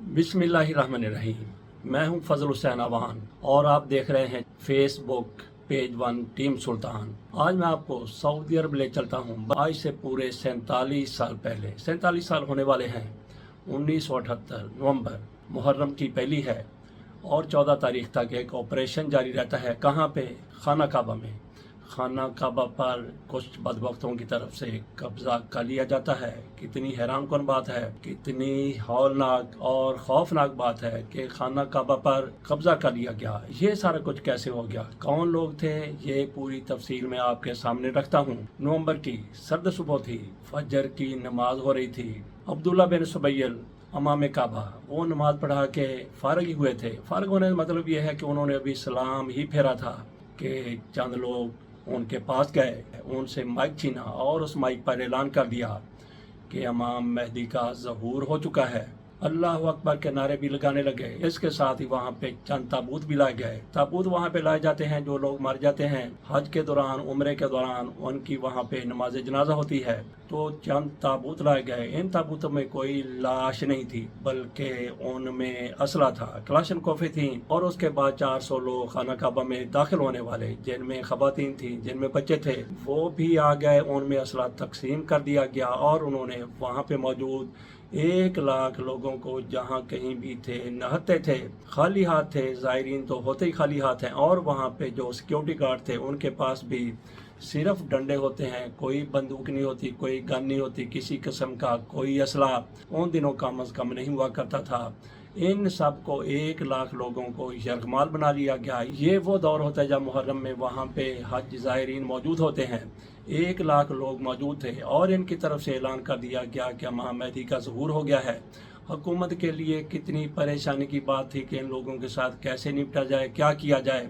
बिस्मिल्लाहिर्रहमानिर्रहीम। मैं हूं फजल हुसैन अवान और आप देख रहे हैं फेसबुक पेज 1 टीम सुल्तान। आज मैं आपको सऊदी अरब ले चलता हूं। आज से पूरे 47 साल पहले 47 साल होने वाले हैं। 1978 नवंबर मुहर्रम की पहली है और 14 तारीख तक एक ऑपरेशन जारी रहता है। कहाँ पे? खाना काबा में। खाना काबा पर कुछ बदबख्तों की तरफ से कब्जा कर लिया जाता है। कितनी हैरान कौन बात है, कितनी हौलनाक और खौफनाक बात है कि खाना काबा पर कब्जा कर लिया गया। ये सारा कुछ कैसे हो गया, कौन लोग थे, ये पूरी तफसील मैं आपके सामने रखता हूँ। नवंबर की सर्द सुबह थी, फजर की नमाज हो रही थी। अब्दुल्ला बिन सुबैल अमाम काबा वो नमाज पढ़ा के फारग ही हुए थे। फारग होने का मतलब ये है कि उन्होंने अभी सलाम ही फेरा था कि चंद लोग उनके पास गए, उनसे माइक छीना और उस माइक पर ऐलान कर दिया कि इमाम मेहदी का ज़हूर हो चुका है। अल्लाह अकबर के नारे भी लगाने लगे। इसके साथ ही वहाँ पे चंद ताबूत भी लाए गए। ताबूत वहाँ पे लाए जाते हैं जो लोग मर जाते हैं हज के दौरान, उम्रे के दौरान, उनकी वहाँ पे नमाज जनाजा होती है। तो चंद ताबूत लाए गए। इन ताबूतों में कोई लाश नहीं थी बल्कि उनमें असला था, कलाशन कोफे थी। और उसके बाद 400 लोग खाना काबा में दाखिल होने वाले, जिनमें खवातीन थी, जिनमें बच्चे थे, वो भी आ गए। उनमें असला तकसीम कर दिया गया और उन्होंने वहाँ पे मौजूद 1 लाख लोगों को जहाँ कहीं भी थे नहते थे, खाली हाथ थे। ज़ायरीन तो होते ही खाली हाथ हैं। और वहाँ पे जो सिक्योरिटी गार्ड थे उनके पास भी सिर्फ डंडे होते हैं, कोई बंदूक नहीं होती, कोई गन नहीं होती, किसी किस्म का कोई असला उन दिनों कम अज़ कम नहीं हुआ करता था। इन सब को 1 लाख लोगों को यरगमाल बना लिया गया। ये वो दौर होता है जब मुहर्रम में वहाँ पे हज ज़ायरीन मौजूद होते हैं। 1 लाख लोग मौजूद थे और इनकी तरफ से ऐलान कर दिया गया कि इमाम मेहदी का ज़हूर हो गया है। हुकूमत के लिए कितनी परेशानी की बात थी कि इन लोगों के साथ कैसे निपटा जाए, क्या किया जाए।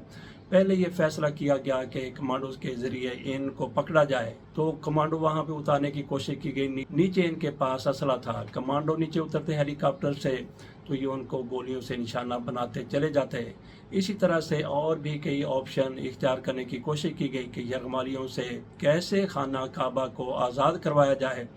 पहले ये फैसला किया गया कि कमांडोज के ज़रिए इनको पकड़ा जाए। तो कमांडो वहाँ पे उतारने की कोशिश की गई। नीचे इनके पास असला था। कमांडो नीचे उतरते हेलीकॉप्टर से तो ये उनको गोलियों से निशाना बनाते चले जाते। इसी तरह से और भी कई ऑप्शन इख्तियार करने की कोशिश की गई कि यरगमालियों से कैसे खाना काबा को आज़ाद करवाया जाए,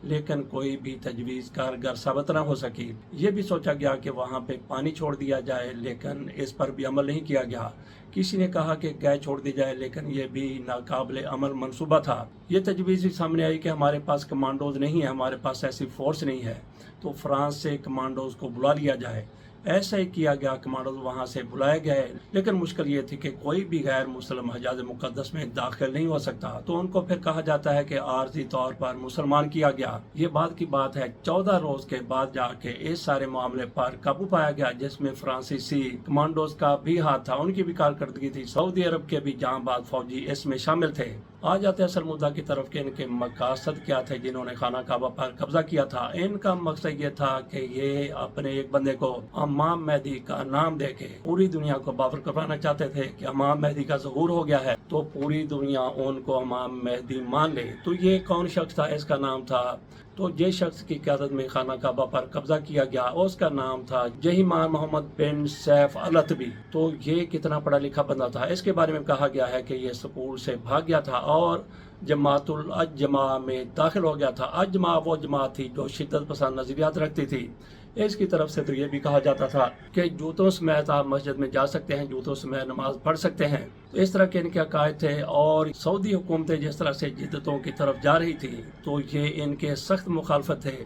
लेकिन कोई भी तजवीज़ कारगर साबित न हो सकी। ये भी सोचा गया कि वहाँ पे पानी छोड़ दिया जाए, लेकिन इस पर भी अमल नहीं किया गया। किसी ने कहा कि गैस छोड़ दी जाए, लेकिन ये भी नाकाबिले अमल मंसूबा था। ये तजवीज़ भी सामने आई कि हमारे पास कमांडोज नहीं है, हमारे पास ऐसी फोर्स नहीं है, तो फ्रांस से कमांडोज को बुला लिया जाए। ऐसा ही किया गया, कमांडोज वहाँ से बुलाए गए। लेकिन मुश्किल ये थी कि कोई भी गैर मुसलमान हजाज मुक़द्दस में दाखिल नहीं हो सकता, तो उनको फिर कहा जाता है कि आर्जी तौर पर मुसलमान किया गया। ये बात की बात है, 14 रोज के बाद जाके इस सारे मामले पर काबू पाया गया, जिसमें फ्रांसीसी कमांडोज का भी हाथ था, उनकी भी कारकर्दगी थी। सऊदी अरब के भी जांबाज फौजी इसमें शामिल थे। आ जाते असल मुद्दा की तरफ कि इनके मकसद क्या थे जिन्होंने खाना काबा पर कब्जा किया था। इनका मकसद ये था कि ये अपने एक बंदे को इमाम मेहदी का नाम देके पूरी दुनिया को बावर करवाना चाहते थे कि इमाम मेहदी का ज़हूर हो गया है, तो पूरी दुनिया उनको इमाम मेहदी मान ले। तो ये कौन शख्स था? इसका नाम था, तो जिस शख्स की क़यादत में खाना काबा पर कब्जा किया गया उसका नाम था जहीमान मोहम्मद बिन सैफ अल-अतबी। तो ये कितना पढ़ा लिखा बंदा था, इसके बारे में कहा गया है कि ये स्कूल से भाग गया था और जमातुल अजमा में दाखिल हो गया था। अजमा वो जमात थी जो शिद्दत पसंद नजरियात रखती थी। इसकी तरफ से तो ये भी कहा जाता था कि जूतों समेत आप मस्जिद में जा सकते हैं, जूतों समेत नमाज पढ़ सकते हैं। तो इस तरह के इनके अकायद थे। और सऊदी हुकूमतें जिस तरह से जिद्दतों की तरफ जा रही थी तो ये इनके सख्त मुखालफत थे।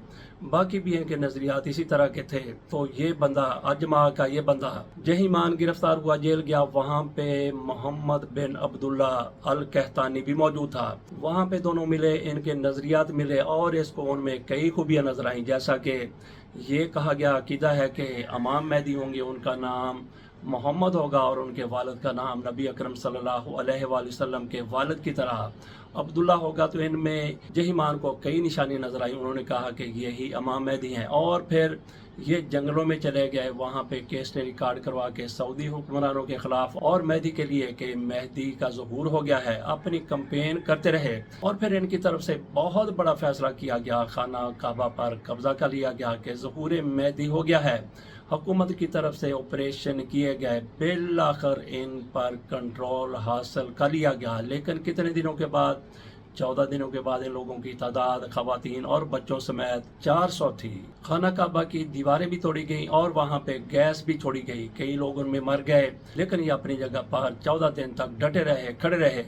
बाकी भी इनके नजरियात इसी तरह के थे। तो ये बंदा अजमा का ये बंदा जहीमान गिरफ्तार हुआ, जेल गया। वहाँ पे मोहम्मद बिन अब्दुल्ला अल कहतानी भी मौजूद था। वहाँ पे दोनों मिले, इनके नजरियात मिले और इसको उनमें कई खूबियाँ नजर आई। जैसा कि ये कहा गया, अकीदा है कि इमाम मेहदी होंगे, उनका नाम मोहम्मद होगा और उनके वालिद का नाम नबी अकरम सल्लल्लाहु अलैहि वसल्लम के वालिद की तरह अब्दुल्ला होगा। तो इनमें जहीमान को कई निशानी नजर आई। उन्होंने कहा कि यही इमाम मेहदी हैं। और फिर ये जंगलों में चले गए, वहाँ पे केस ने रिकॉर्ड करवा के सऊदी हुक्मरानों के खिलाफ और मेहदी के लिए कि मेहदी का ज़हूर हो गया है, अपनी कंपेन करते रहे। और फिर इनकी तरफ से बहुत बड़ा फैसला किया गया, खाना काबा पर कब्जा कर लिया गया कि ज़हूर मेहदी हो गया है। हुकूमत की तरफ से ऑपरेशन किए गए, बिल आखिर इन पर कंट्रोल हासिल कर लिया गया। लेकिन कितने दिनों के बाद 14 दिनों के बाद इन लोगों की तादाद खवातीन और बच्चों समेत 400 थी। खाना काबा की दीवारें भी तोड़ी गई और वहां पे गैस भी छोड़ी गई। कई लोग उनमें मर गए, लेकिन ये अपनी जगह पर 14 दिन तक डटे रहे, खड़े रहे।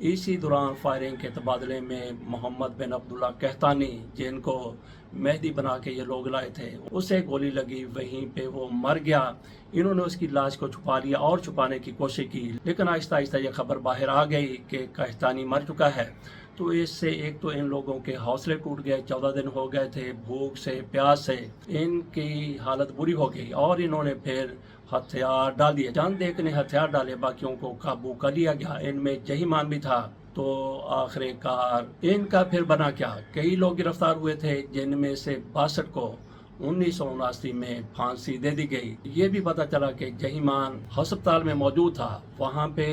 इसी दौरान फायरिंग के तबादले में मोहम्मद बिन अब्दुल्ला कहतानी, जिनको मेहदी बना के ये लोग लाए थे, उसे गोली लगी, वहीं पे वो मर गया। इन्होंने उसकी लाश को छुपा लिया और छुपाने की कोशिश की, लेकिन आहिस्ता आहिस्ता ये खबर बाहर आ गई कि कहतानी मर चुका है। तो इससे एक तो इन लोगों के हौसले टूट गए, 14 दिन हो गए थे भूख से, प्यास से, इनकी हालत बुरी हो गई और इन्होंने फिर हथियार डाल दिए। चंद एक ने हथियार डाले, बाकियों को काबू कर लिया गया। इनमें जहीमान भी था। तो आखिरकार इनका फिर बना क्या? कई लोग गिरफ्तार हुए थे, जिनमें से 62 को 1979 में फांसी दे दी गई। ये भी पता चला कि जहीमान अस्पताल में मौजूद था। वहाँ पे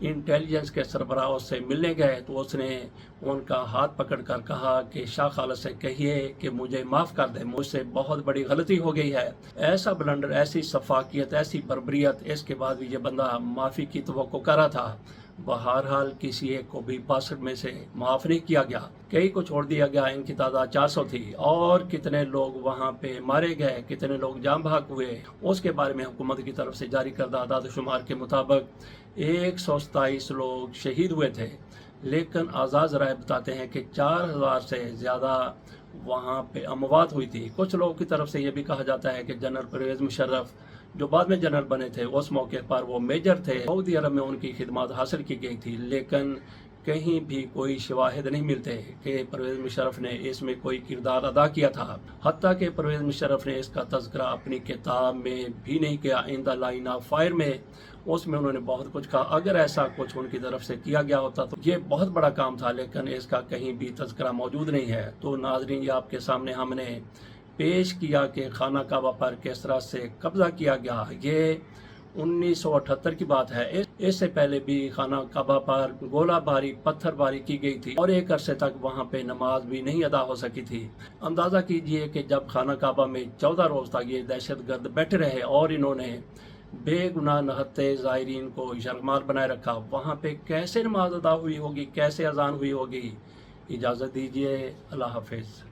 इंटेलिजेंस के सरबराह से मिलने गए तो उसने उनका हाथ पकड़कर कहा कि शाह खालिद से कहिए कि मुझे माफ़ कर दे, मुझसे बहुत बड़ी गलती हो गई है। ऐसा ब्लंडर, ऐसी सफाकियत, ऐसी बर्बरियत, इसके बाद भी ये बंदा माफ़ी की तवक्को कर रहा था। बहरहाल किसी एक को भी 62 में से माफ़ नहीं किया गया, कई को छोड़ दिया गया। इनकी तादाद 400 थी और कितने लोग वहाँ पे मारे गए, कितने लोग जाम बहक हुए, उसके बारे में हुकूमत की तरफ से जारी करदा आदाद शुमार के मुताबिक 127 लोग शहीद हुए थे। लेकिन आज़ाद ज़राए बताते हैं कि 4000 से ज़्यादा वहाँ पे अमवात हुई थी। कुछ लोगों की तरफ से ये भी कहा जाता है कि जनरल परवेज़ मुशर्रफ, जो बाद में जनरल बने थे, उस मौके पर वो मेजर थे, सऊदी अरब में उनकी खिदमत हासिल की गई थी। लेकिन कहीं भी कोई शवाहिद नहीं मिलते कि परवेज़ मुशर्रफ ने इसमें कोई किरदार अदा किया था। हत्ता कि परवेज़ मुशर्रफ ने इसका तज़किरा अपनी किताब में भी नहीं किया, in the line of fire में। उसमें उन्होंने बहुत कुछ कहा। अगर ऐसा कुछ उनकी तरफ से किया गया होता तो ये बहुत बड़ा काम था, लेकिन इसका कहीं भी तज़किरा मौजूद नहीं है। तो नाज़रीन, ये आपके सामने हमने पेश किया कि खाना काबा पर किस तरह से कब्ज़ा किया गया। ये 1978 की बात है। इससे पहले भी खाना काबा पर गोलाबारी, पत्थरबारी की गई थी और एक अरसे तक वहाँ पे नमाज भी नहीं अदा हो सकी थी। अंदाज़ा कीजिए कि जब खाना काबा में 14 रोज़ तक ये दहशतगर्द बैठे रहे और इन्होंने बेगुनाह नहत्ते ज़ायरीन को शर्मार बनाए रखा, वहाँ पे कैसे नमाज अदा हुई होगी, कैसे अजान हुई होगी। इजाज़त दीजिए, अल्लाह हाफिज़।